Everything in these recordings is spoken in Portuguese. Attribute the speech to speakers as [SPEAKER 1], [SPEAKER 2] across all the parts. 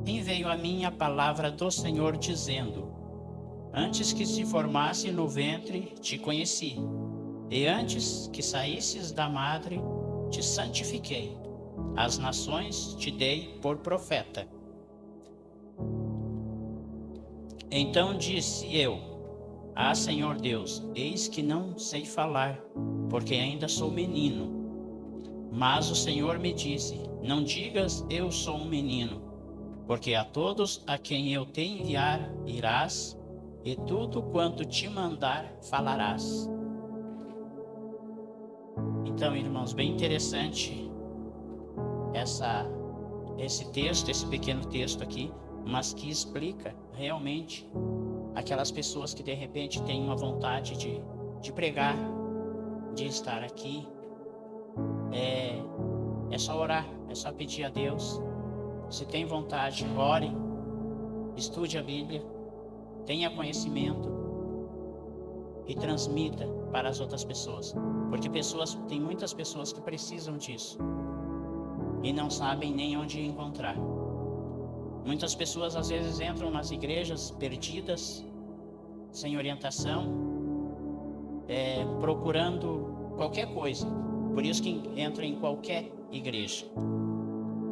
[SPEAKER 1] E veio a mim a palavra do Senhor dizendo: Antes que se formasse no ventre, te conheci, e antes que saísses da madre, te santifiquei. As nações te dei por profeta. Então disse eu: Ah, Senhor Deus, eis que não sei falar, porque ainda sou menino. Mas o Senhor me disse: Não digas eu sou um menino, porque a todos a quem eu te enviar irás, e tudo quanto te mandar falarás. Então, irmãos, bem interessante esse texto, esse pequeno texto aqui, mas que explica realmente aquelas pessoas que de repente têm uma vontade de pregar, de estar aqui. É só orar, é só pedir a Deus. Se tem vontade, ore, estude a Bíblia, tenha conhecimento e transmita para as outras pessoas. Porque tem muitas pessoas que precisam disso e não sabem nem onde encontrar. Muitas pessoas às vezes entram nas igrejas perdidas, sem orientação, procurando qualquer coisa. Por isso que entra em qualquer igreja.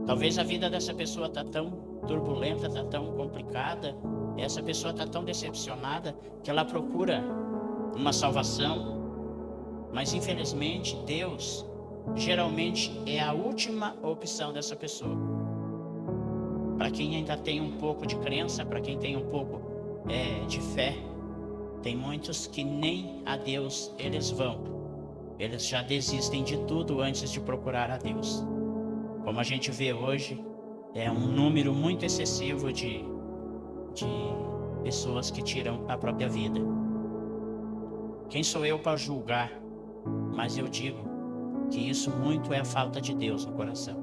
[SPEAKER 1] Talvez a vida dessa pessoa está tão turbulenta, está tão complicada, essa pessoa está tão decepcionada que ela procura uma salvação. Mas infelizmente Deus geralmente é a última opção dessa pessoa. Para quem ainda tem um pouco de crença, para quem tem um pouco de fé, tem muitos que nem a Deus eles vão. Eles já desistem de tudo antes de procurar a Deus. Como a gente vê hoje, é um número muito excessivo de pessoas que tiram a própria vida. Quem sou eu para julgar? Mas eu digo que isso muito é a falta de Deus no coração.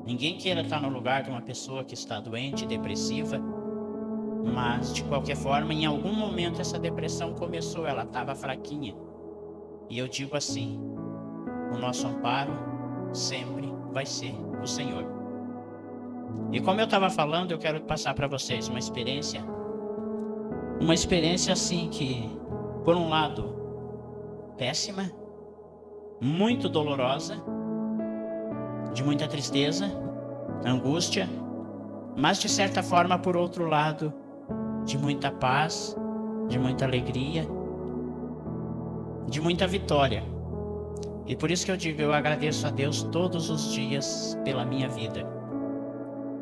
[SPEAKER 1] Ninguém queira estar no lugar de uma pessoa que está doente, depressiva, mas de qualquer forma, em algum momento essa depressão começou, ela estava fraquinha. E eu digo assim: o nosso amparo sempre vai ser o Senhor. E como eu estava falando, eu quero passar para vocês uma experiência assim que, por um lado, péssima, muito dolorosa, de muita tristeza, angústia, mas de certa forma, por outro lado, de muita paz, de muita alegria, de muita vitória. E por isso que eu digo, eu agradeço a Deus todos os dias pela minha vida,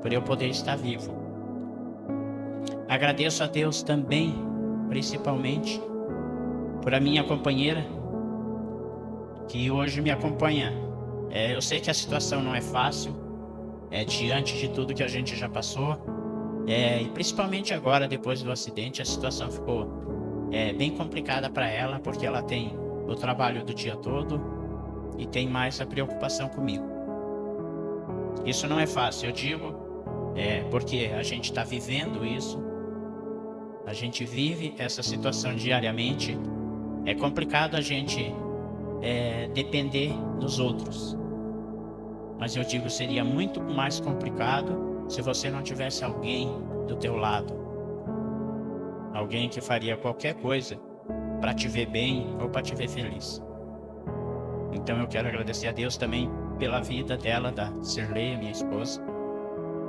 [SPEAKER 1] por eu poder estar vivo. Agradeço a Deus também, principalmente, por a minha companheira, que hoje me acompanha. Eu sei que a situação não é fácil, diante de tudo que a gente já passou, e principalmente agora, depois do acidente, a situação ficou bem complicada para ela, porque ela tem o trabalho do dia todo e tem mais a preocupação comigo. Isso não é fácil, eu digo, porque a gente está vivendo isso, a gente vive essa situação diariamente. É complicado a gente depender dos outros, mas eu digo, seria muito mais complicado se você não tivesse alguém do teu lado, alguém que faria qualquer coisa para te ver bem ou para te ver feliz. Então eu quero agradecer a Deus também pela vida dela, da Cirlei, minha esposa.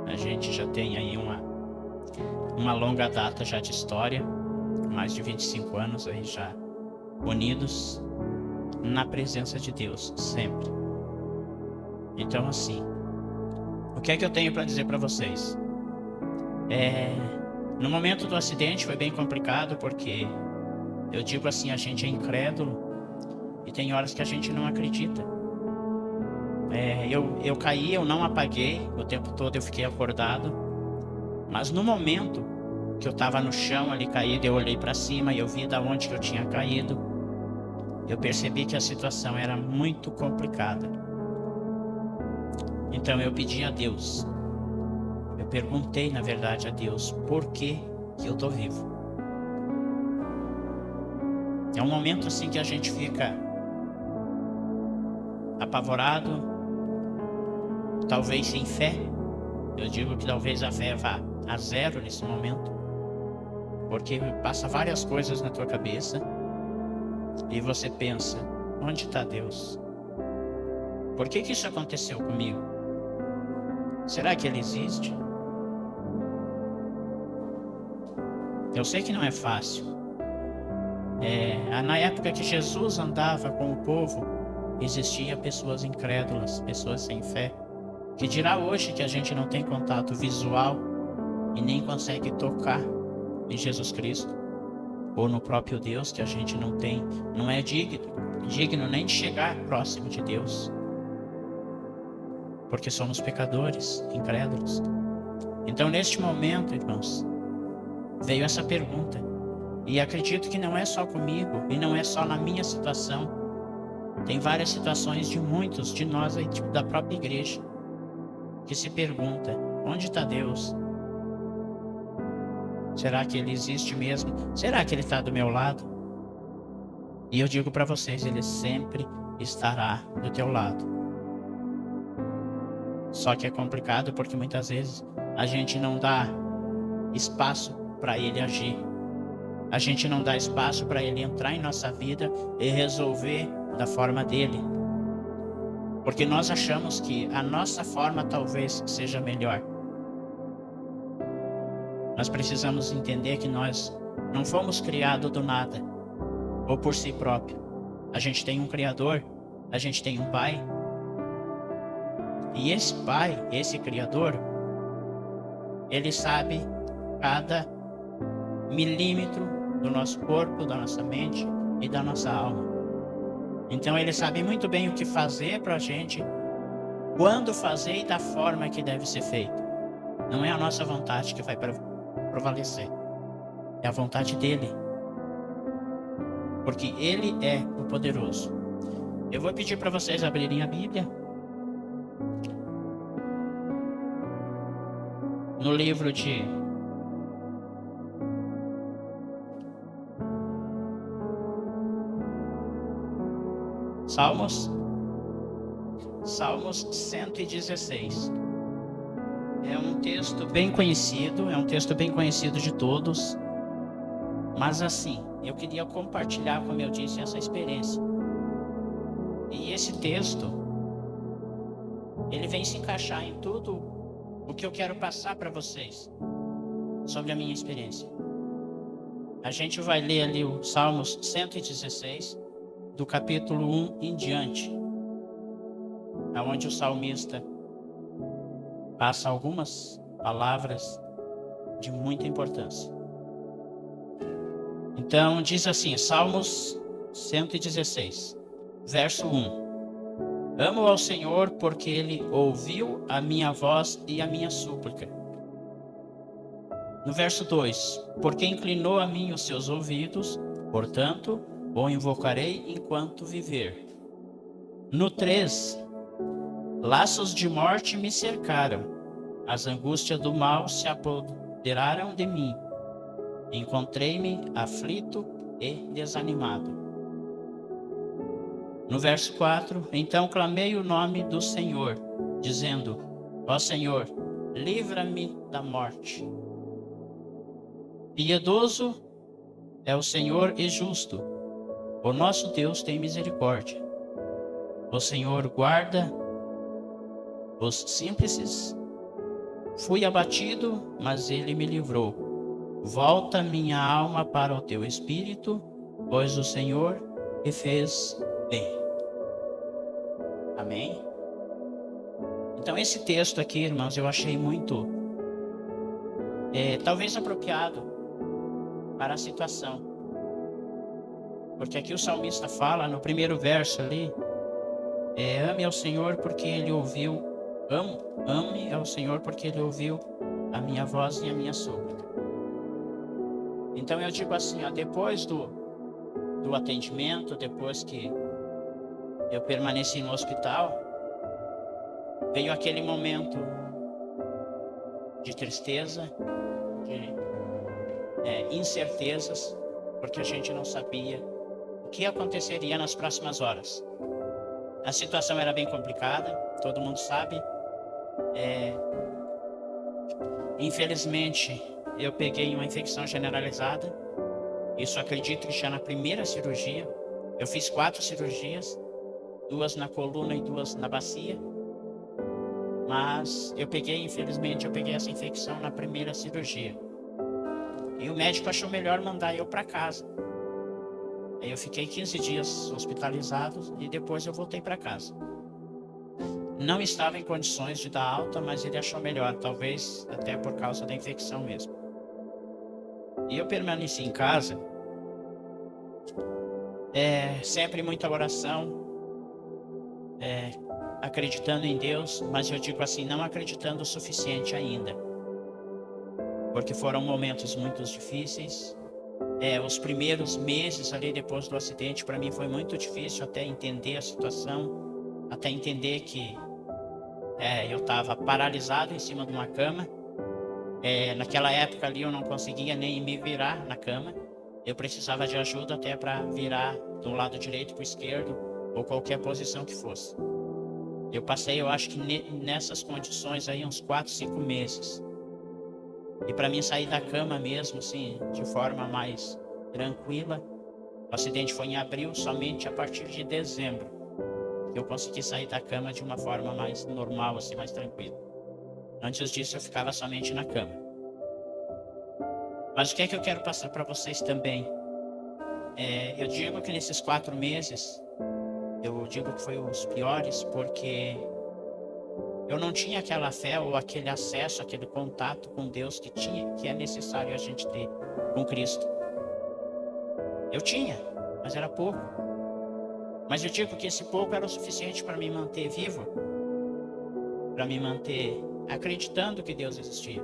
[SPEAKER 1] A gente já tem aí uma longa data já de história, mais de 25 anos aí já unidos na presença de Deus, sempre. Então assim, o que é que eu tenho para dizer para vocês? No momento do acidente foi bem complicado, porque eu digo assim, a gente é incrédulo e tem horas que a gente não acredita. Eu caí, eu não apaguei, o tempo todo eu fiquei acordado, mas no momento que eu estava no chão ali caído, eu olhei para cima e eu vi da onde que eu tinha caído. Eu percebi que a situação era muito complicada. Então eu pedi a Deus, eu perguntei na verdade a Deus, por que eu tô vivo? É um momento assim que a gente fica apavorado, talvez sem fé, Eu digo que talvez a fé vá a zero nesse momento, porque passa várias coisas na tua cabeça e você pensa: onde está Deus? Por que isso aconteceu comigo? Será que Ele existe? Eu sei que não é fácil. Na época que Jesus andava com o povo, existia pessoas incrédulas, pessoas sem fé. Que dirá hoje que a gente não tem contato visual e nem consegue tocar em Jesus Cristo, ou no próprio Deus, que a gente não é digno nem de chegar próximo de Deus, porque somos pecadores, incrédulos. Então, neste momento, irmãos, veio essa pergunta, e acredito que não é só comigo, e não é só na minha situação. Tem várias situações de muitos de nós aí, tipo, da própria igreja, que se pergunta: onde está Deus? Será que Ele existe mesmo? Será que Ele está do meu lado? E eu digo para vocês, Ele sempre estará do teu lado. Só que é complicado porque muitas vezes a gente não dá espaço para Ele agir. A gente não dá espaço para Ele entrar em nossa vida e resolver da forma dele. Porque nós achamos que a nossa forma talvez seja melhor. Nós precisamos entender que nós não fomos criados do nada, ou por si próprio. A gente tem um Criador, a gente tem um Pai. E esse Pai, esse Criador, Ele sabe cada milímetro do nosso corpo, da nossa mente e da nossa alma. Então Ele sabe muito bem o que fazer para a gente, quando fazer e da forma que deve ser feito. Não é a nossa vontade que vai prevalecer, é a vontade dele, porque Ele é o poderoso. Eu vou pedir para vocês abrirem a Bíblia no livro de Salmos 116. É um texto bem conhecido de todos. Mas assim, eu queria compartilhar, como eu disse, essa experiência. E esse texto, ele vem se encaixar em tudo o que eu quero passar para vocês sobre a minha experiência. A gente vai ler ali o Salmos 116, do capítulo 1 em diante, onde o salmista passa algumas palavras de muita importância. Então diz assim, Salmos 116, verso 1: Amo ao Senhor porque Ele ouviu a minha voz e a minha súplica. No verso 2: Porque inclinou a mim os seus ouvidos, portanto, o invocarei enquanto viver. No 3: Laços de morte me cercaram, as angústias do mal se apoderaram de mim. Encontrei-me aflito e desanimado. No verso 4: Então clamei o nome do Senhor, dizendo: Ó Senhor, livra-me da morte. Piedoso é o Senhor e justo, o nosso Deus tem misericórdia. O Senhor guarda os simples. Fui abatido, mas Ele me livrou. Volta minha alma para o teu espírito, pois o Senhor me fez bem. Amém? Então esse texto aqui, irmãos, eu achei muito, talvez apropriado para a situação. Porque aqui o salmista fala no primeiro verso ali, ame ao Senhor porque Ele ouviu, ame ao Senhor porque Ele ouviu a minha voz e a minha súplica. Então eu digo assim, depois do atendimento, depois que eu permaneci no hospital, veio aquele momento de tristeza, de incertezas, porque a gente não sabia o que aconteceria nas próximas horas. A situação era bem complicada, todo mundo sabe. Infelizmente, eu peguei uma infecção generalizada. Isso acredito que já na primeira cirurgia. Eu fiz 4 cirurgias, 2 na coluna e 2 na bacia. Mas infelizmente, eu peguei essa infecção na primeira cirurgia. E o médico achou melhor mandar eu para casa. Aí eu fiquei 15 dias hospitalizado e depois eu voltei para casa. Não estava em condições de dar alta, mas ele achou melhor, talvez até por causa da infecção mesmo. E eu permaneci em casa, sempre muita oração, acreditando em Deus, mas eu digo assim, não acreditando o suficiente ainda. Porque foram momentos muito difíceis. Os primeiros meses ali depois do acidente, para mim foi muito difícil até entender a situação, até entender que eu estava paralisado em cima de uma cama. Naquela época ali eu não conseguia nem me virar na cama. Eu precisava de ajuda até para virar do lado direito para o esquerdo ou qualquer posição que fosse. Eu passei, eu acho que nessas condições aí uns 4, 5 meses. E para mim sair da cama mesmo, assim, de forma mais tranquila, o acidente foi em abril, somente a partir de dezembro eu consegui sair da cama de uma forma mais normal, assim, mais tranquila. Antes disso eu ficava somente na cama. Mas o que é que eu quero passar para vocês também? Eu digo que nesses 4 meses, eu digo que foi os piores, porque eu não tinha aquela fé ou aquele acesso, aquele contato com Deus que é necessário a gente ter com Cristo. Eu tinha, mas era pouco. Mas eu digo que esse pouco era o suficiente para me manter vivo, para me manter acreditando que Deus existia.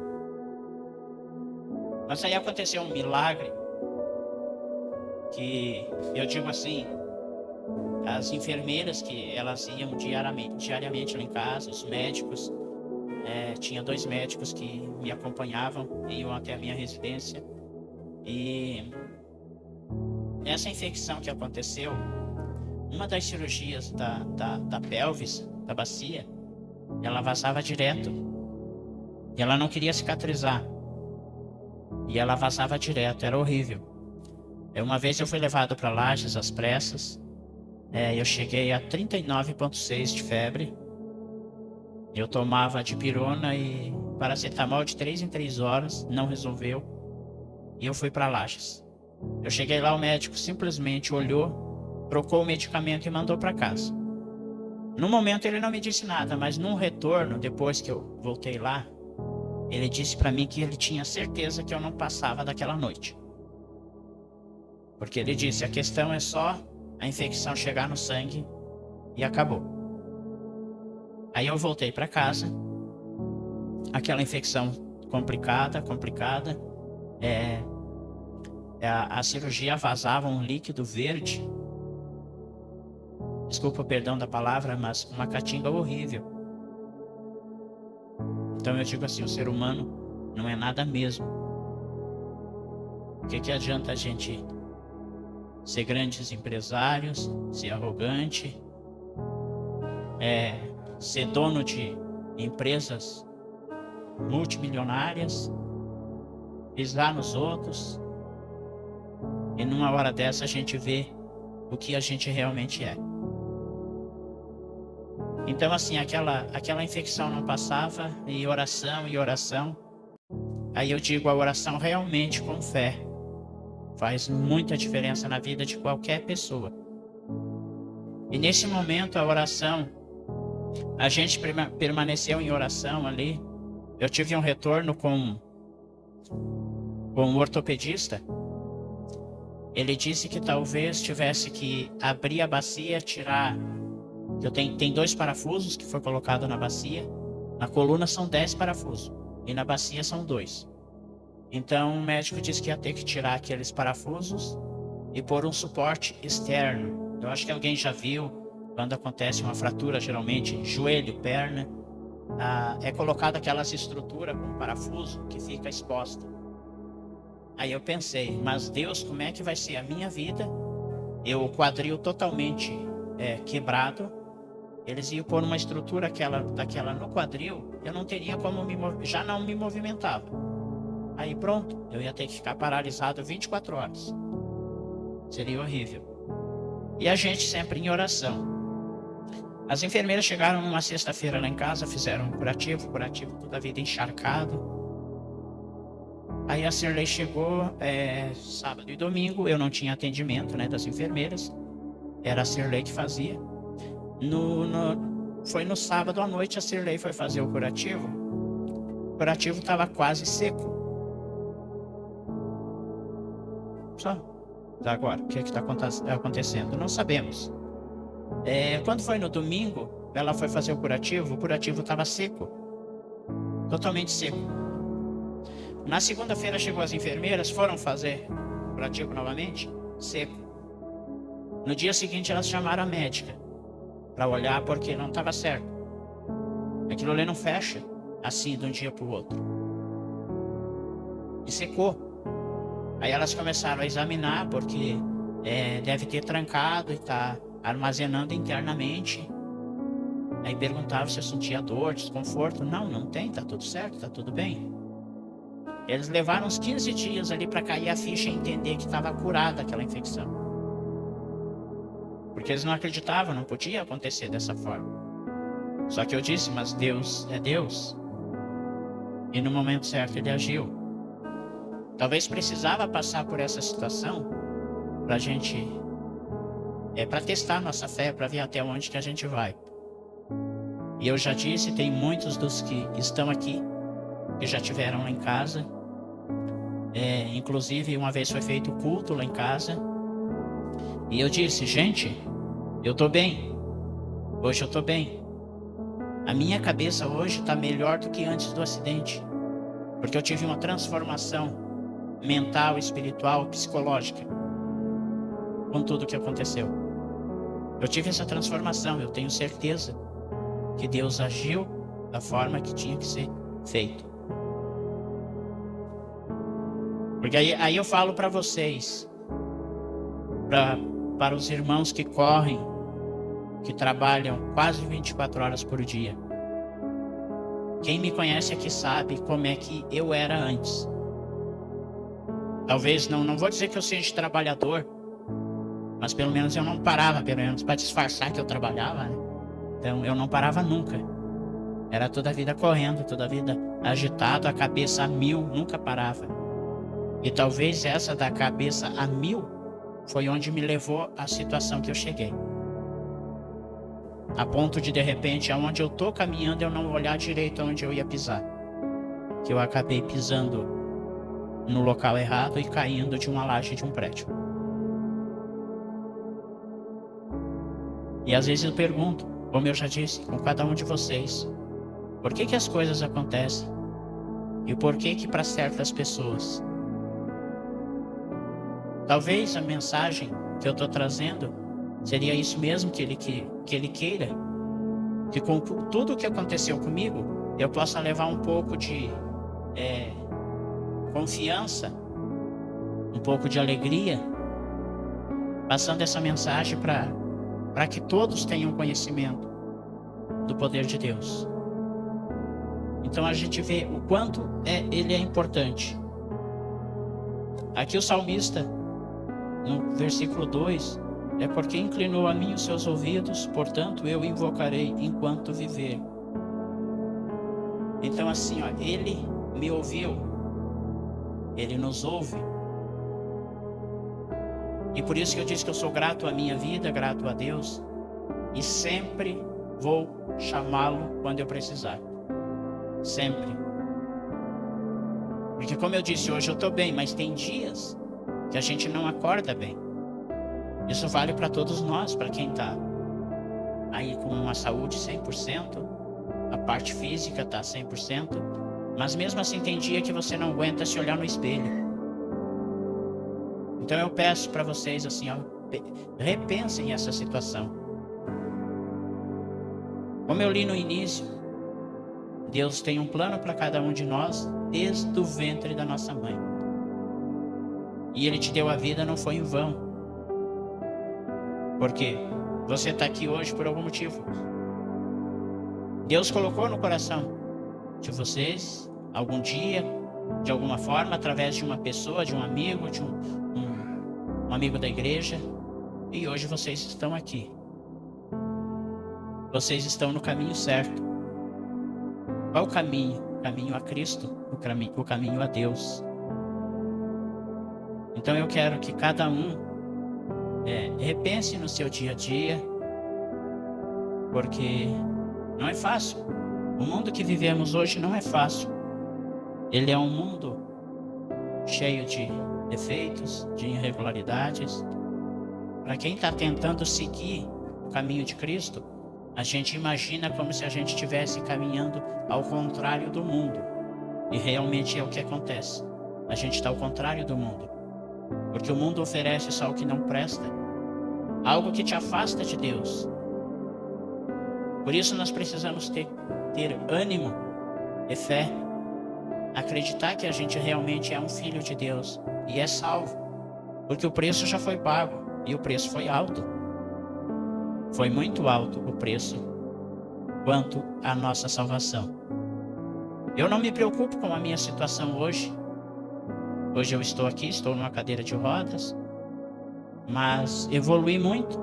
[SPEAKER 1] Mas aí aconteceu um milagre, que eu digo assim, as enfermeiras que elas iam diariamente lá em casa, os médicos, tinha 2 médicos que me acompanhavam, iam até a minha residência. E essa infecção que aconteceu, uma das cirurgias da pelvis, da bacia, ela vazava direto. E ela não queria cicatrizar. E ela vazava direto, era horrível. Uma vez eu fui levado para Lages às pressas. Eu cheguei a 39,6 de febre. Eu tomava dipirona e paracetamol de 3 em 3 horas, não resolveu. E eu fui para Lages. Eu cheguei lá, o médico simplesmente olhou, trocou o medicamento e mandou para casa. No momento ele não me disse nada, mas no retorno, depois que eu voltei lá, ele disse para mim que ele tinha certeza que eu não passava daquela noite. Porque ele disse, a questão é só a infecção chegar no sangue e acabou. Aí eu voltei para casa, aquela infecção complicada. A cirurgia vazava um líquido verde. Desculpa o perdão da palavra, mas uma catinga horrível. Então eu digo assim, o ser humano não é nada mesmo. O que adianta a gente ser grandes empresários, ser arrogante, ser dono de empresas multimilionárias, pisar nos outros, e numa hora dessa a gente vê o que a gente realmente é. Então assim, aquela infecção não passava, e oração. Aí eu digo, a oração realmente com fé faz muita diferença na vida de qualquer pessoa. E nesse momento a oração, a gente permaneceu em oração ali. Eu tive um retorno com um ortopedista. Ele disse que talvez tivesse que abrir a bacia, tirar. Tem 2 parafusos que foi colocado na bacia. Na coluna são 10 parafusos e na bacia são 2. Então o médico disse que ia ter que tirar aqueles parafusos e pôr um suporte externo. Eu acho que alguém já viu quando acontece uma fratura, geralmente joelho, perna, é colocado aquelas estruturas com parafuso que fica exposta. Aí eu pensei, mas Deus, como é que vai ser a minha vida? O quadril totalmente quebrado, eles iam pôr uma estrutura daquela no quadril, eu não teria como já não me movimentava. Aí pronto, eu ia ter que ficar paralisado 24 horas. Seria horrível. E a gente sempre em oração. As enfermeiras chegaram numa sexta-feira lá em casa, fizeram um curativo toda a vida encharcado. Aí a Cirlei chegou sábado e domingo, eu não tinha atendimento, né, das enfermeiras. Era a Cirlei que fazia. Foi no sábado à noite, a Cirlei foi fazer o curativo. O curativo estava quase seco. Só agora, o que está acontecendo? Não sabemos. Quando foi no domingo, ela foi fazer o curativo estava seco. Totalmente seco. Na segunda-feira chegou as enfermeiras, foram fazer o curativo novamente, seco. No dia seguinte elas chamaram a médica para olhar porque não estava certo. Aquilo ali não fecha assim de um dia para o outro. E secou. Aí elas começaram a examinar porque deve ter trancado e está armazenando internamente. Aí perguntava se eu sentia dor, desconforto. Não tem, tá tudo certo, tá tudo bem. Eles levaram uns 15 dias ali para cair a ficha e entender que estava curada aquela infecção. Porque eles não acreditavam, não podia acontecer dessa forma. Só que eu disse, mas Deus é Deus. E no momento certo Ele agiu. Talvez precisava passar por essa situação para a gente, para testar nossa fé, para ver até onde que a gente vai. E eu já disse, tem muitos dos que estão aqui, que já tiveram lá em casa. Inclusive, uma vez foi feito culto lá em casa. E eu disse, gente, eu tô bem. Hoje eu tô bem. A minha cabeça hoje está melhor do que antes do acidente. Porque eu tive uma transformação mental, espiritual, psicológica. Com tudo que aconteceu. Eu tive essa transformação, eu tenho certeza que Deus agiu da forma que tinha que ser feito. Porque aí eu falo para vocês, para os irmãos que correm, que trabalham quase 24 horas por dia. Quem me conhece aqui sabe como é que eu era antes. Talvez, não vou dizer que eu seja trabalhador, mas pelo menos eu não parava, pelo menos para disfarçar que eu trabalhava, né? Então eu não parava nunca. Era toda a vida correndo, toda a vida agitado, a cabeça a mil, nunca parava. E talvez essa da cabeça a mil foi onde me levou à situação que eu cheguei. A ponto de repente, aonde eu tô caminhando, eu não olhar direito onde eu ia pisar. Que eu acabei pisando no local errado e caindo de uma laje de um prédio. E às vezes eu pergunto, como eu já disse, com cada um de vocês, por que as coisas acontecem? E por que para certas pessoas? Talvez a mensagem que eu estou trazendo seria isso mesmo que ele queira. Que com tudo o que aconteceu comigo, eu possa levar um pouco de confiança, um pouco de alegria, passando essa mensagem para que todos tenham conhecimento do poder de Deus. Então a gente vê o quanto ele é importante. Aqui o salmista, no versículo 2, porque inclinou a mim os seus ouvidos, portanto eu invocarei enquanto viver. Então assim, ele me ouviu, ele nos ouve. E por isso que eu disse que eu sou grato à minha vida, grato a Deus, e sempre vou chamá-lo quando eu precisar. Sempre. Porque como eu disse, hoje eu estou bem, mas tem dias que a gente não acorda bem. Isso vale para todos nós, para quem está aí com a saúde 100%, a parte física está 100%, mas mesmo assim tem dia que você não aguenta se olhar no espelho. Então eu peço para vocês assim, repensem essa situação. Como eu li no início, Deus tem um plano para cada um de nós desde o ventre da nossa mãe. E Ele te deu a vida, não foi em vão. Porque você está aqui hoje por algum motivo. Deus colocou no coração de vocês, algum dia, de alguma forma, através de uma pessoa, de um amigo, de um amigo da igreja, e hoje vocês estão aqui. Vocês estão no caminho certo. Qual o caminho? O caminho a Cristo, o caminho a Deus. Então eu quero que cada um repense no seu dia a dia, porque não é fácil. O mundo que vivemos hoje não é fácil. Ele é um mundo cheio de defeitos, de irregularidades. Para quem está tentando seguir o caminho de Cristo, a gente imagina como se a gente estivesse caminhando ao contrário do mundo. E realmente é o que acontece. A gente está ao contrário do mundo. Porque o mundo oferece só o que não presta. Algo que te afasta de Deus. Por isso nós precisamos ter ânimo e fé. Acreditar que a gente realmente é um filho de Deus e é salvo. Porque o preço já foi pago. E o preço foi alto. Foi muito alto o preço quanto à nossa salvação. Eu não me preocupo com a minha situação hoje. Hoje eu estou aqui, estou numa cadeira de rodas. Mas evolui muito.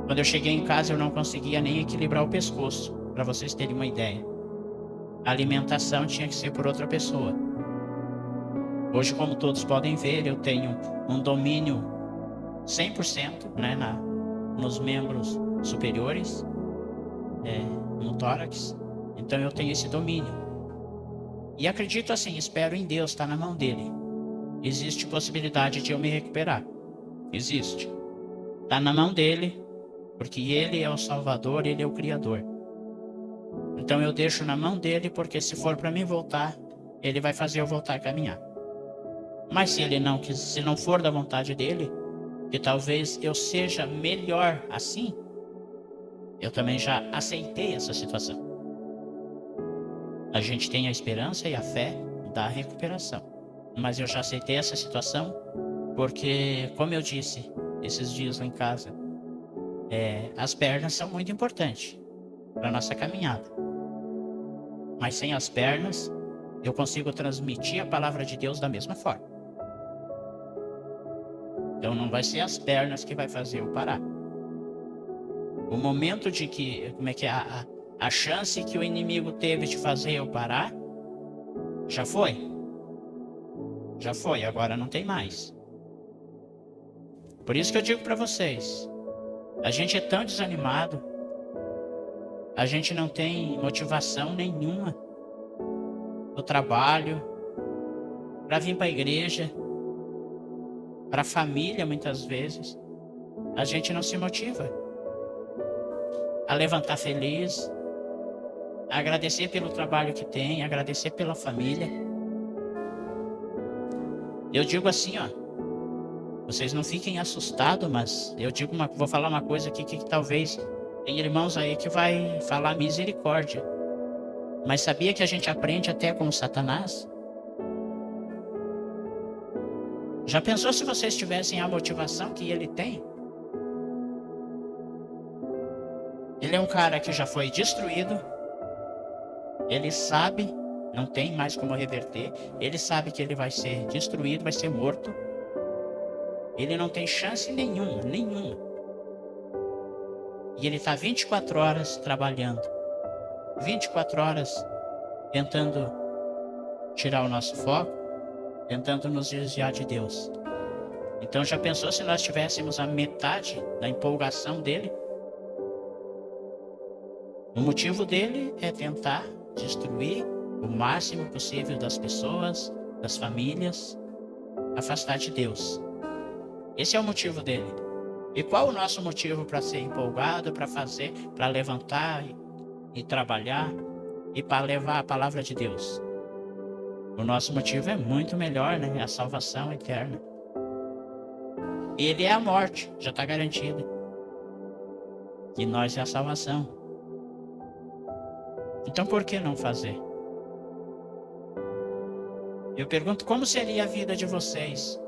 [SPEAKER 1] Quando eu cheguei em casa eu não conseguia nem equilibrar o pescoço. Para vocês terem uma ideia. A alimentação tinha que ser por outra pessoa. Hoje, como todos podem ver, eu tenho um domínio 100%, né, nos membros superiores, no tórax. Então eu tenho esse domínio. E acredito assim, espero em Deus, está na mão dele. Existe possibilidade de eu me recuperar. Existe. Está na mão dele, porque ele é o Salvador, ele é o Criador. Então eu deixo na mão dele, porque se for para mim voltar, ele vai fazer eu voltar a caminhar. Mas se não for da vontade dele, que talvez eu seja melhor assim, eu também já aceitei essa situação. A gente tem a esperança e a fé da recuperação. Mas eu já aceitei essa situação, porque, como eu disse esses dias lá em casa, as pernas são muito importantes para a nossa caminhada. Mas sem as pernas, eu consigo transmitir a palavra de Deus da mesma forma. Então não vai ser as pernas que vai fazer eu parar. O momento de que, a chance que o inimigo teve de fazer eu parar, já foi. Já foi, agora não tem mais. Por isso que eu digo para vocês, a gente é tão desanimado, a gente não tem motivação nenhuma no trabalho, para vir para a igreja, para a família muitas vezes. A gente não se motiva a levantar feliz, a agradecer pelo trabalho que tem, agradecer pela família. Eu digo assim, vocês não fiquem assustados, mas eu digo vou falar uma coisa aqui que talvez tem irmãos aí que vai falar misericórdia. Mas sabia que a gente aprende até com Satanás? Já pensou se vocês tivessem a motivação que ele tem? Ele é um cara que já foi destruído. Ele sabe, não tem mais como reverter. Ele sabe que ele vai ser destruído, vai ser morto. Ele não tem chance nenhuma. E ele está 24 horas trabalhando. 24 horas tentando tirar o nosso foco, tentando nos desviar de Deus. Então já pensou se nós tivéssemos a metade da empolgação dele? O motivo dele é tentar destruir o máximo possível das pessoas, das famílias, afastar de Deus. Esse é o motivo dele. E qual o nosso motivo para ser empolgado, para fazer, para levantar e trabalhar e para levar a palavra de Deus? O nosso motivo é muito melhor, né? É a salvação eterna. Ele é a morte, já está garantida. E nós é a salvação. Então por que não fazer? Eu pergunto, como seria a vida de vocês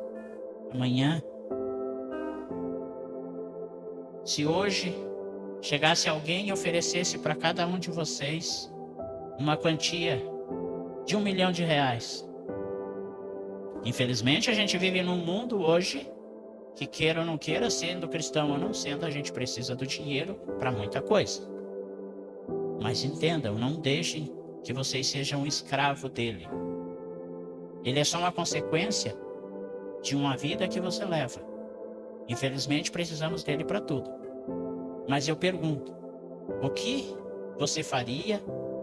[SPEAKER 1] amanhã? Se hoje chegasse alguém e oferecesse para cada um de vocês uma quantia de R$1 milhão. Infelizmente, a gente vive num mundo hoje que, queira ou não queira, sendo cristão ou não sendo, a gente precisa do dinheiro para muita coisa. Mas entendam, não deixem que vocês sejam um escravo dele. Ele é só uma consequência de uma vida que você leva. Infelizmente, precisamos dele para tudo. Mas eu pergunto, o que você faria,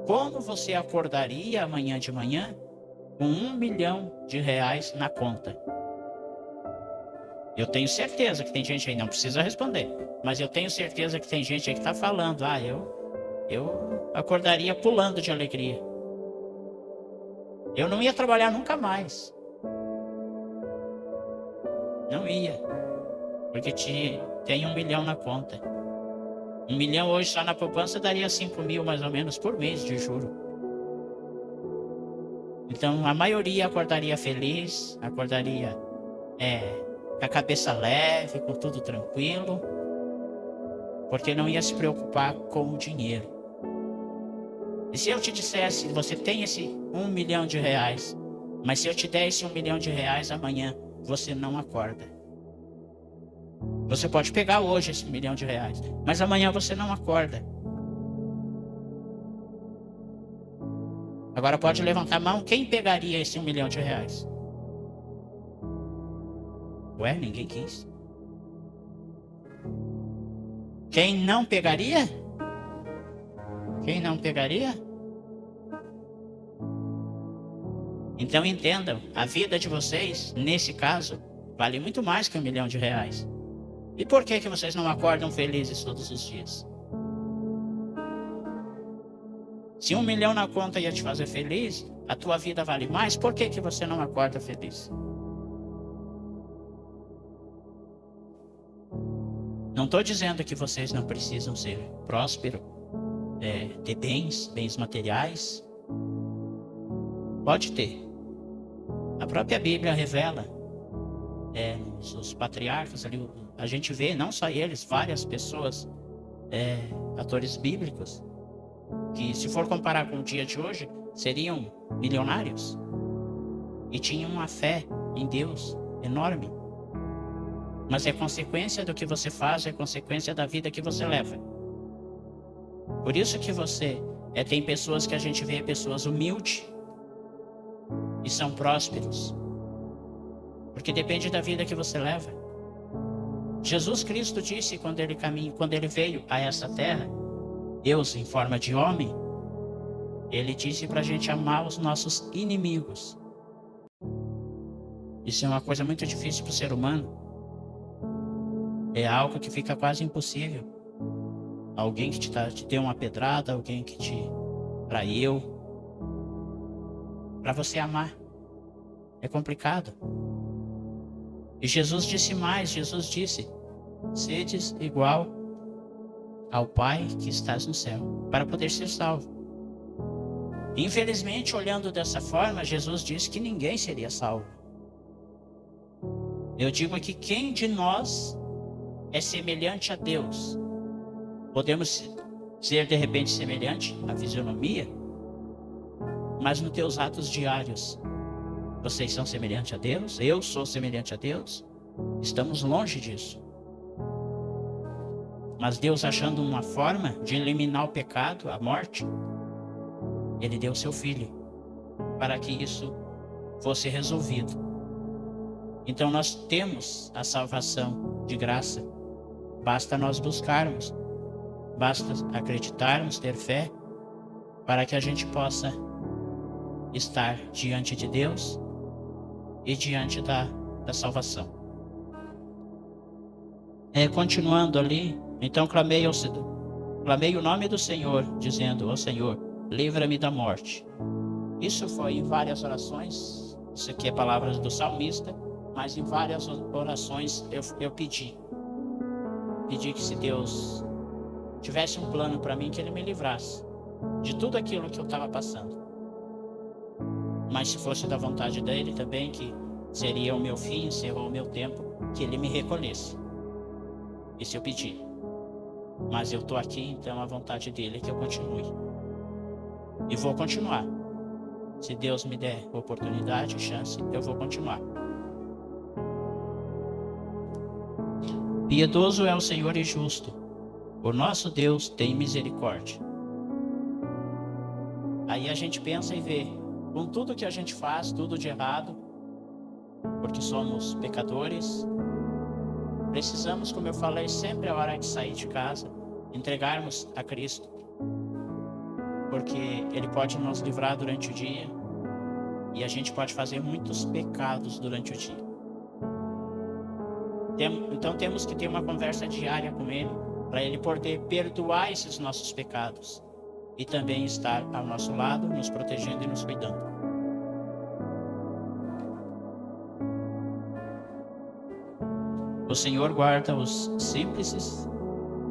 [SPEAKER 1] como você acordaria amanhã de manhã com R$1 milhão na conta? Eu tenho certeza que tem gente aí, não precisa responder, mas eu tenho certeza que tem gente aí que está falando, eu acordaria pulando de alegria. Eu não ia trabalhar nunca mais. Não ia, porque tem R$1 milhão na conta. R$1 milhão hoje só na poupança daria 5 mil mais ou menos por mês de juro. Então a maioria acordaria feliz, acordaria com a cabeça leve, com tudo tranquilo, porque não ia se preocupar com o dinheiro. E se eu te dissesse, você tem esse R$1 milhão, mas se eu te der esse R$1 milhão amanhã, você não acorda. Você pode pegar hoje esse R$1 milhão, mas amanhã você não acorda. Agora pode levantar a mão, quem pegaria esse R$1 milhão? Ué, ninguém quis. Quem não pegaria? Quem não pegaria? Então entendam, a vida de vocês, nesse caso, vale muito mais que R$1 milhão. E por que vocês não acordam felizes todos os dias? Se R$1 milhão na conta ia te fazer feliz, a tua vida vale mais, por que você não acorda feliz? Não estou dizendo que vocês não precisam ser prósperos, ter bens materiais. Pode ter. A própria Bíblia revela, os patriarcas ali, a gente vê, não só eles, várias pessoas, atores bíblicos, que se for comparar com o dia de hoje, seriam milionários. E tinham uma fé em Deus enorme. Mas é consequência do que você faz, é consequência da vida que você leva. Por isso que tem pessoas que a gente vê, pessoas humildes, e são prósperos. Porque depende da vida que você leva. Jesus Cristo disse quando ele veio a essa terra, Deus em forma de homem, ele disse para a gente amar os nossos inimigos. Isso é uma coisa muito difícil para o ser humano. É algo que fica quase impossível. Alguém que te deu uma pedrada, alguém que te traiu, para você amar é complicado. E Jesus disse mais, Jesus disse: sedes igual ao Pai que estás no céu, para poder ser salvo. Infelizmente, olhando dessa forma, Jesus disse que ninguém seria salvo. Eu digo aqui, quem de nós é semelhante a Deus? Podemos ser de repente semelhante à fisionomia, mas nos teus atos diários, vocês são semelhantes a Deus? Eu sou semelhante a Deus? Estamos longe disso. Mas Deus, achando uma forma de eliminar o pecado, a morte, Ele deu seu Filho para que isso fosse resolvido. Então nós temos a salvação de graça. Basta nós buscarmos, basta acreditarmos, ter fé, para que a gente possa estar diante de Deus e diante da salvação. Continuando ali, então clamei o nome do Senhor, dizendo: ó Senhor, livra-me da morte. Isso foi em várias orações, isso aqui é palavras do salmista, mas em várias orações eu pedi que se Deus tivesse um plano para mim, que Ele me livrasse de tudo aquilo que eu estava passando. Mas se fosse da vontade dEle também, que seria o meu fim, encerrou o meu tempo, que Ele me recolhesse. Isso eu pedi. Mas eu estou aqui, então a vontade dele é que eu continue. E vou continuar. Se Deus me der oportunidade, chance, eu vou continuar. Piedoso é o Senhor e justo. O nosso Deus tem misericórdia. Aí a gente pensa e vê, com tudo que a gente faz, tudo de errado, porque somos pecadores, precisamos, como eu falei, sempre a hora de sair de casa, entregarmos a Cristo, porque Ele pode nos livrar durante o dia e a gente pode fazer muitos pecados durante o dia. Então temos que ter uma conversa diária com Ele, para Ele poder perdoar esses nossos pecados e também estar ao nosso lado, nos protegendo e nos cuidando. O Senhor guarda os simples.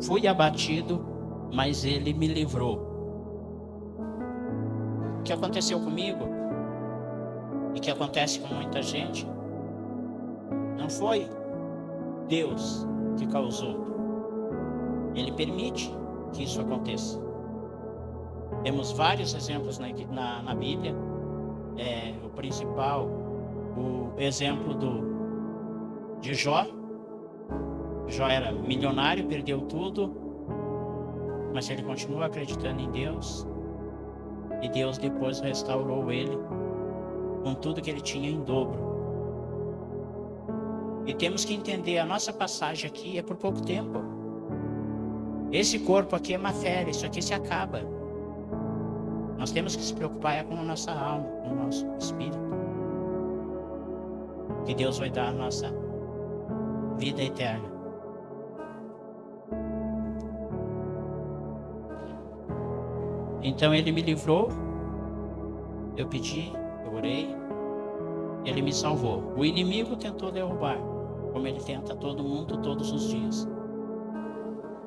[SPEAKER 1] Fui abatido, mas Ele me livrou. O que aconteceu comigo e que acontece com muita gente não foi Deus que causou. Ele permite que isso aconteça. Temos vários exemplos na Bíblia. O principal, o exemplo de Jó. Jó era milionário, perdeu tudo, mas ele continua acreditando em Deus. E Deus depois restaurou ele com tudo que ele tinha em dobro. E temos que entender, a nossa passagem aqui é por pouco tempo. Esse corpo aqui é matéria, isso aqui se acaba. Nós temos que se preocupar com a nossa alma, com o nosso espírito. Que Deus vai dar a nossa vida eterna. Então Ele me livrou, eu pedi, eu orei, Ele me salvou. O inimigo tentou derrubar, como ele tenta todo mundo todos os dias.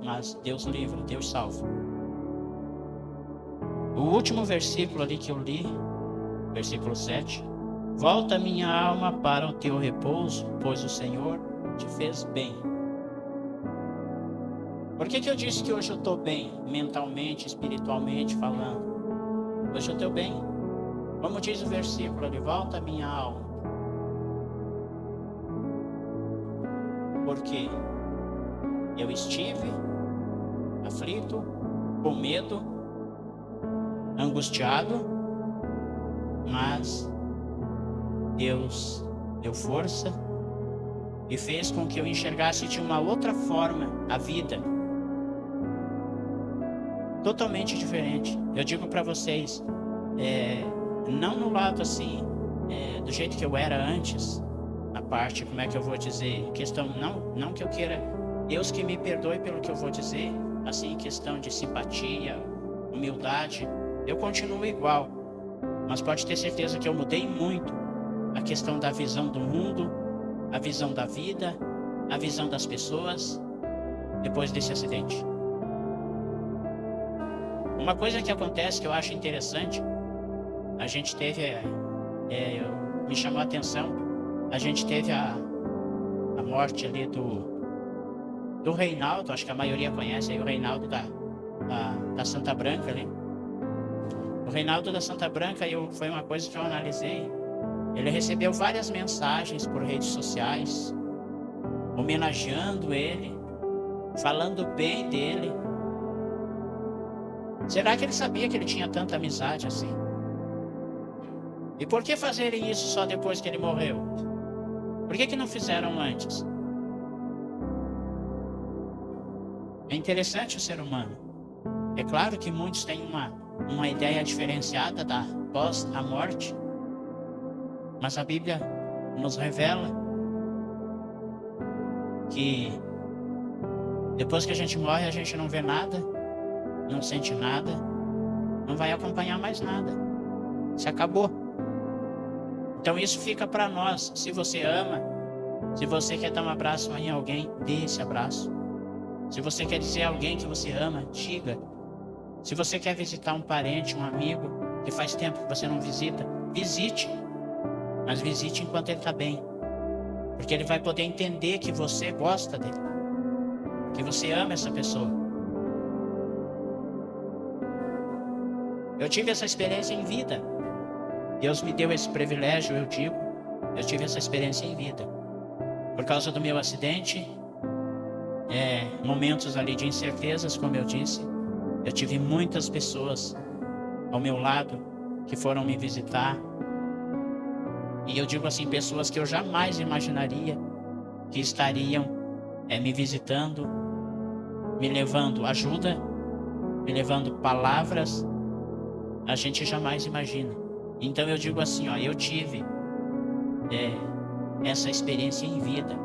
[SPEAKER 1] Mas Deus livra, Deus salva. O último versículo ali que eu li, versículo 7. Volta minha alma para o teu repouso, pois o Senhor te fez bem. Por que eu disse que hoje eu estou bem, mentalmente, espiritualmente falando? Hoje eu estou bem. Como diz o versículo ali, volta minha alma. Porque eu estive aflito, com medo, angustiado, mas Deus deu força e fez com que eu enxergasse de uma outra forma a vida, totalmente diferente. Eu digo para vocês, não no lado assim, do jeito que eu era antes, a parte, como é que eu vou dizer, questão, não que eu queira, Deus que me perdoe pelo que eu vou dizer, assim, questão de simpatia, humildade, eu continuo igual, mas pode ter certeza que eu mudei muito a questão da visão do mundo, a visão da vida, a visão das pessoas, depois desse acidente. Uma coisa que acontece que eu acho interessante, a gente teve, me chamou a atenção, a gente teve a morte ali do Reinaldo, acho que a maioria conhece aí o Reinaldo da Santa Branca ali. O Reinaldo da Santa Branca, foi uma coisa que eu analisei, ele recebeu várias mensagens por redes sociais, homenageando ele, falando bem dele. Será que ele sabia que ele tinha tanta amizade assim? E por que fazerem isso só depois que ele morreu? Por que não fizeram antes? É interessante o ser humano. É claro que muitos têm uma ideia diferenciada da pós a morte, mas a Bíblia nos revela que depois que a gente morre, a gente não vê nada, não sente nada, não vai acompanhar mais nada. Se acabou. Então isso fica para nós. Se você ama, se você quer dar um abraço em alguém, dê esse abraço. Se você quer dizer a alguém que você ama, diga. Se você quer visitar um parente, um amigo, que faz tempo que você não visita, visite. Mas visite enquanto ele está bem. Porque ele vai poder entender que você gosta dele, que você ama essa pessoa. Eu tive essa experiência em vida. Deus me deu esse privilégio, eu digo. Eu tive essa experiência em vida. Por causa do meu acidente, momentos ali de incertezas, como eu disse. Eu tive muitas pessoas ao meu lado que foram me visitar. E eu digo assim, pessoas que eu jamais imaginaria que estariam me visitando, me levando ajuda, me levando palavras. A gente jamais imagina. Então eu digo assim, eu tive essa experiência em vida,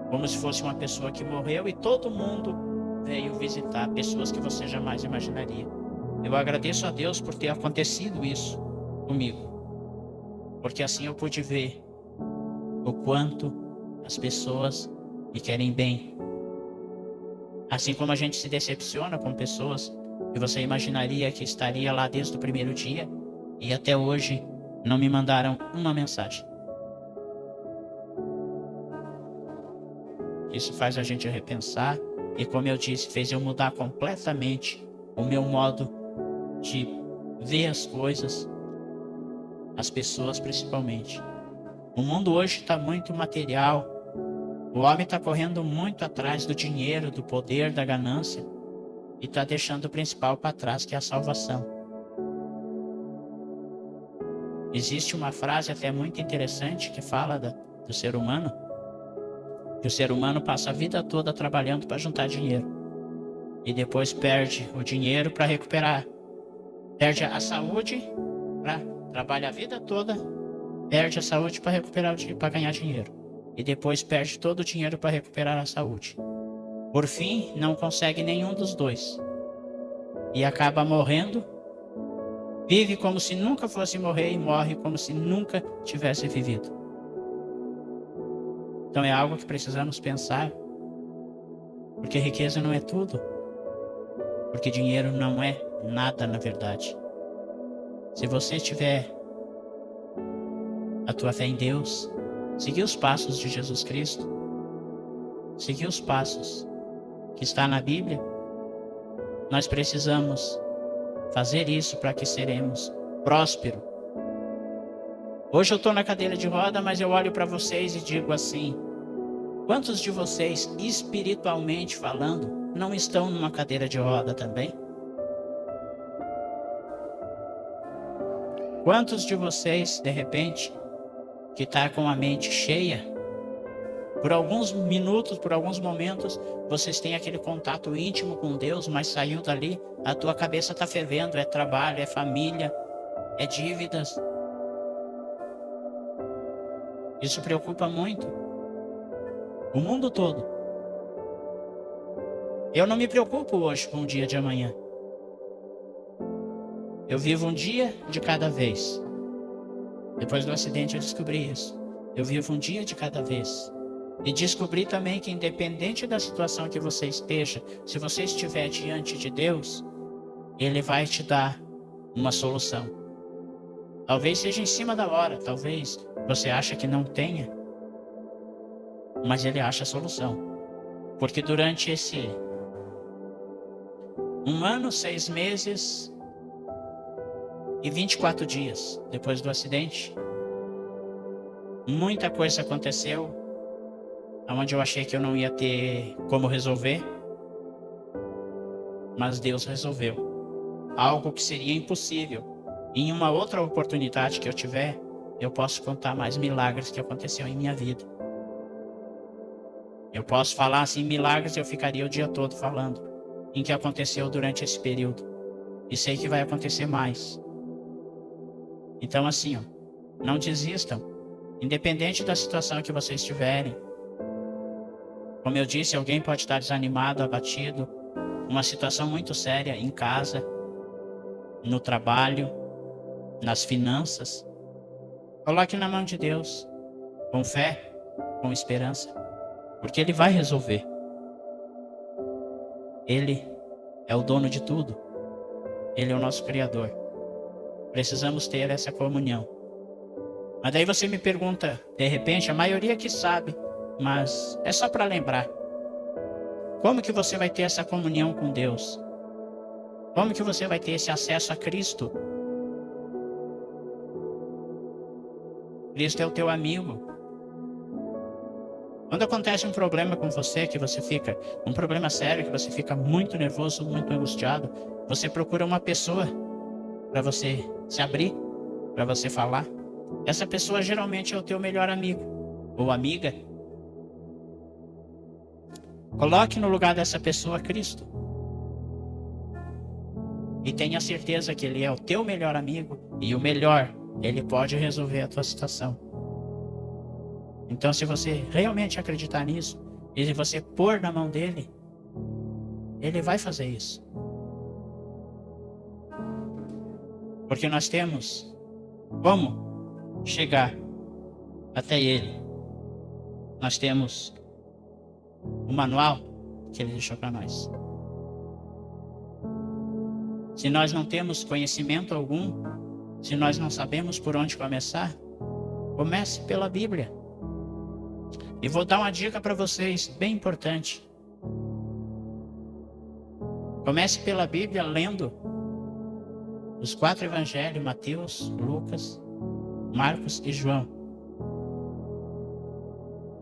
[SPEAKER 1] como se fosse uma pessoa que morreu e todo mundo veio visitar, pessoas que você jamais imaginaria. Eu agradeço a Deus por ter acontecido isso comigo, porque assim eu pude ver o quanto as pessoas me querem bem. Assim como a gente se decepciona com pessoas que você imaginaria que estaria lá desde o primeiro dia e até hoje não me mandaram uma mensagem. Isso faz a gente repensar e, como eu disse, fez eu mudar completamente o meu modo de ver as coisas, as pessoas principalmente. O mundo hoje está muito material. O homem está correndo muito atrás do dinheiro, do poder, da ganância e está deixando o principal para trás, que é a salvação. Existe uma frase até muito interessante que fala do ser humano, que o ser humano passa a vida toda trabalhando para juntar dinheiro e depois perde o dinheiro para recuperar. Perde a saúde, trabalha a vida toda, perde a saúde para recuperar para ganhar dinheiro e depois perde todo o dinheiro para recuperar a saúde. Por fim, não consegue nenhum dos dois e acaba morrendo. Vive como se nunca fosse morrer e morre como se nunca tivesse vivido. Então é algo que precisamos pensar, porque riqueza não é tudo, porque dinheiro não é nada na verdade. Se você tiver a tua fé em Deus, seguir os passos de Jesus Cristo, seguir os passos que está na Bíblia, nós precisamos fazer isso para que seremos prósperos. Hoje eu estou na cadeira de roda, mas eu olho para vocês e digo assim: quantos de vocês, espiritualmente falando, não estão numa cadeira de roda também? Quantos de vocês, de repente, que está com a mente cheia, por alguns minutos, por alguns momentos, vocês têm aquele contato íntimo com Deus, mas saindo dali, a tua cabeça está fervendo, é trabalho, é família, é dívidas. Isso preocupa muito o mundo todo. Eu não me preocupo hoje com o dia de amanhã. Eu vivo um dia de cada vez. Depois do acidente eu descobri isso. Eu vivo um dia de cada vez. E descobri também que independente da situação que você esteja, se você estiver diante de Deus, Ele vai te dar uma solução. Talvez seja em cima da hora, talvez você acha que não tenha, mas Ele acha a solução. Porque durante esse 1 ano, 6 meses e 24 dias depois do acidente, muita coisa aconteceu, onde eu achei que eu não ia ter como resolver, mas Deus resolveu. Algo que seria impossível. Em uma outra oportunidade que eu tiver, eu posso contar mais milagres que aconteceram em minha vida. Eu posso falar assim, milagres, eu ficaria o dia todo falando em que aconteceu durante esse período. E sei que vai acontecer mais. Então assim, não desistam. Independente da situação que vocês estiverem. Como eu disse, alguém pode estar desanimado, abatido, uma situação muito séria em casa, no trabalho, nas finanças. Coloque na mão de Deus, com fé, com esperança, porque Ele vai resolver. Ele é o dono de tudo. Ele é o nosso Criador. Precisamos ter essa comunhão. Mas daí você me pergunta, de repente, a maioria que sabe, mas é só para lembrar. Como que você vai ter essa comunhão com Deus? Como que você vai ter esse acesso a Cristo? Cristo é o teu amigo. Quando acontece um problema com você, que você fica, um problema sério, que você fica muito nervoso, muito angustiado, você procura uma pessoa para você se abrir, para você falar. Essa pessoa geralmente é o teu melhor amigo ou amiga. Coloque no lugar dessa pessoa Cristo. E tenha certeza que Ele é o teu melhor amigo. E o melhor, Ele pode resolver a tua situação. Então, se você realmente acreditar nisso, e se você pôr na mão dele, Ele vai fazer isso. Porque nós temos como chegar até Ele. Nós temos o manual que Ele deixou para nós. Se nós não temos conhecimento algum, se nós não sabemos por onde começar, comece pela Bíblia. E vou dar uma dica para vocês, bem importante. Comece pela Bíblia lendo os 4 evangelhos, Mateus, Lucas, Marcos e João.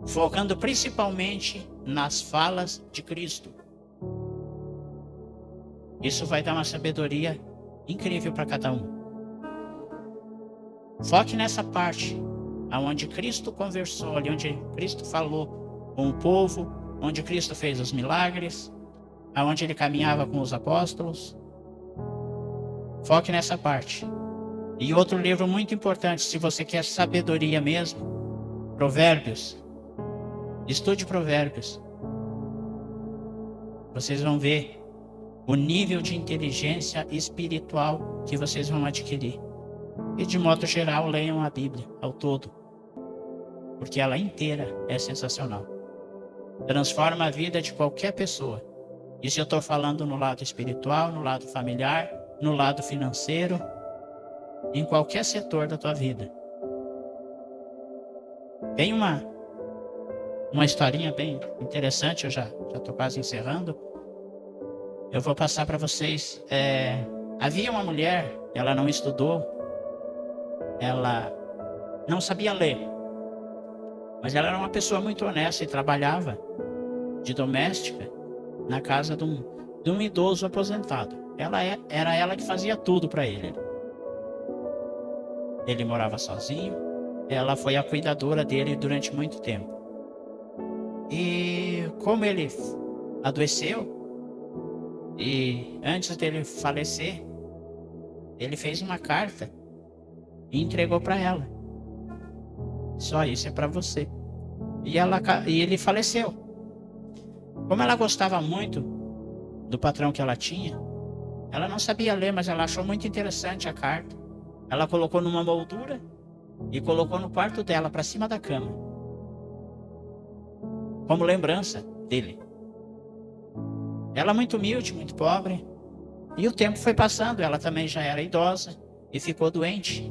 [SPEAKER 1] Focando principalmente nas falas de Cristo. Isso vai dar uma sabedoria incrível para cada um. Foque nessa parte, onde Cristo conversou, ali onde Cristo falou com o povo, onde Cristo fez os milagres, aonde Ele caminhava com os apóstolos. Foque nessa parte. E outro livro muito importante, se você quer sabedoria mesmo, Provérbios. Estude Provérbios. Vocês vão ver o nível de inteligência espiritual que vocês vão adquirir. E de modo geral, leiam a Bíblia ao todo, porque ela inteira é sensacional. Transforma a vida de qualquer pessoa. Isso eu estou falando no lado espiritual, no lado familiar, no lado financeiro, em qualquer setor da tua vida. Tem uma historinha bem interessante, eu já estou quase encerrando. Eu vou passar para vocês. Havia uma mulher, ela não estudou, ela não sabia ler, mas ela era uma pessoa muito honesta e trabalhava de doméstica na casa de um idoso aposentado. Era ela que fazia tudo para ele. Ele morava sozinho, ela foi a cuidadora dele durante muito tempo. E como ele adoeceu, e antes dele falecer, ele fez uma carta e entregou para ela. Só isso é para você. E ele faleceu. Como ela gostava muito do patrão que ela tinha, ela não sabia ler, mas ela achou muito interessante a carta. Ela colocou numa moldura e colocou no quarto dela, para cima da cama, como lembrança dele. Ela muito humilde, muito pobre. E o tempo foi passando, ela também já era idosa e ficou doente.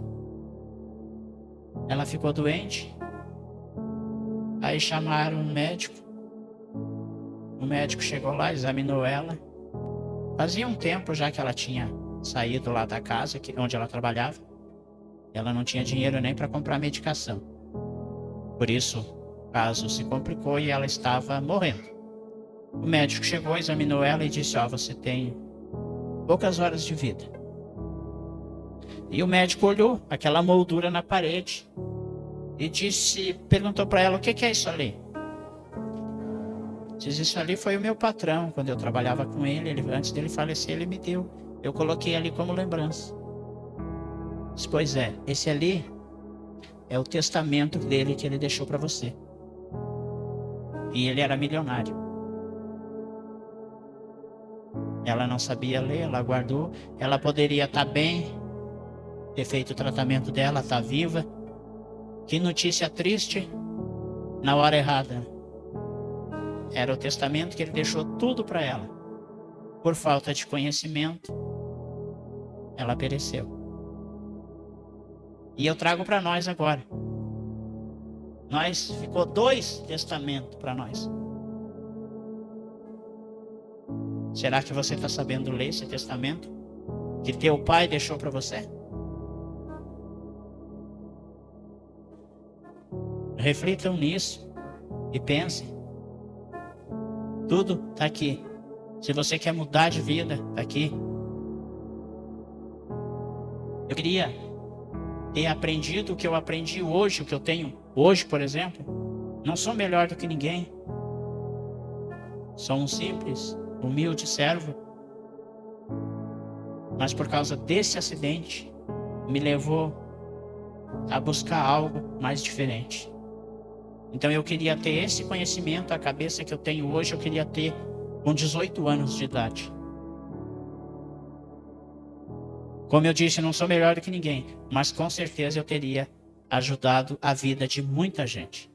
[SPEAKER 1] Ela ficou doente. Aí chamaram um médico. O médico chegou lá, examinou ela. Fazia um tempo já que ela tinha saído lá da casa onde ela trabalhava. Ela não tinha dinheiro nem para comprar medicação. Por isso, o caso se complicou e ela estava morrendo. O médico chegou, examinou ela e disse: você tem poucas horas de vida. E o médico olhou aquela moldura na parede e perguntou para ela: o que é isso ali? Diz: isso ali foi o meu patrão, quando eu trabalhava com ele, antes dele falecer, ele me deu. Eu coloquei ali como lembrança. Diz: pois é, esse ali é o testamento dele que ele deixou para você. E ele era milionário. Ela não sabia ler, ela guardou. Ela poderia estar bem, ter feito o tratamento dela, estar viva. Que notícia triste na hora errada. Era o testamento que ele deixou tudo para ela. Por falta de conhecimento, ela pereceu. E eu trago para nós agora. Ficou 2 testamentos para nós. Será que você está sabendo ler esse testamento que teu pai deixou para você? Reflitam nisso e pensem. Tudo está aqui. Se você quer mudar de vida, está aqui. Eu queria ter aprendido o que eu aprendi hoje, o que eu tenho hoje, por exemplo. Não sou melhor do que ninguém. Sou um simples, humilde servo. Mas por causa desse acidente, me levou a buscar algo mais diferente. Então eu queria ter esse conhecimento, a cabeça que eu tenho hoje, eu queria ter com 18 anos de idade. Como eu disse, não sou melhor do que ninguém, mas com certeza eu teria ajudado a vida de muita gente.